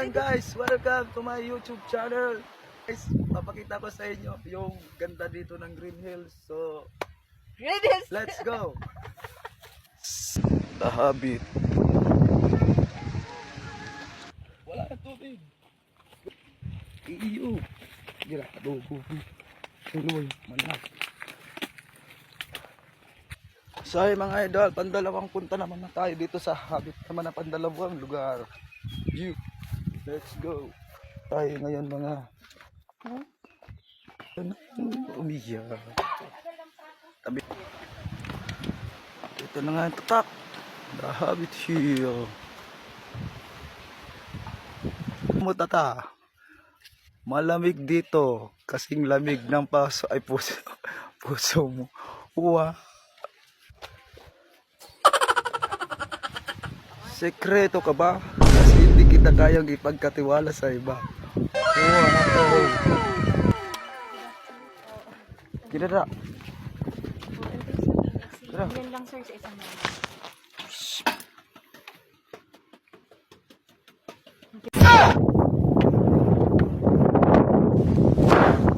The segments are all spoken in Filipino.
Ayan guys, welcome to my YouTube channel. Guys, papakita ko sa inyo yung ganda dito ng Green Hills. So, let's go. The Habit. Wala na tubig. Iyo. Gira, adobo. Tuloy, manak. So ay mga idol, pandalawang punta naman na tayo dito sa Habit naman na pandalawang lugar. You. Let's go. Tayo ngayon mga umiyak. Tabi. Ito na nga ang tatak. The Habit Hill. Mutata. Malamig dito. Kasing lamig ng paso ay puso mo. Wow. Sekreto ka ba? Kasi hindi kita kayang ipagkatiwala sa iba. Wow. Kinara. Yan lang sir sa isang mga.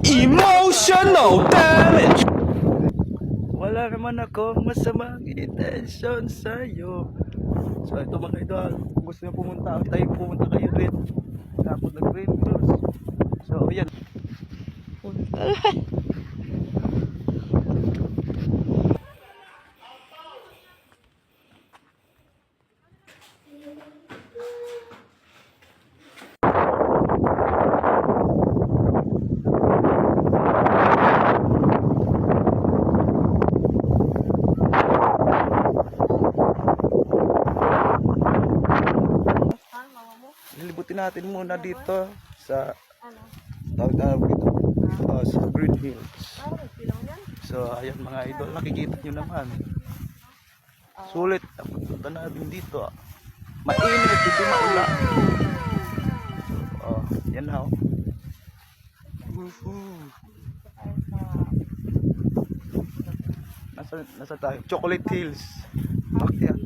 Emotional damage. Wala naman akong masamang intention sa'yo. So ito mga idol, kung gusto nyo pumunta, pumunta kayo rin. Tapos nag-Green Hills. So yan. Lilibutin natin muna dito sa tawag dito sa Green Hills. So ayan mga idol, nakikita nyo naman. Sulit ang punta natin dito. Mainit, hindi maulan. Oh, yan na. Nasa tayo? Chocolate Hills. Bakit?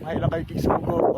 Mahila kay Kisugo.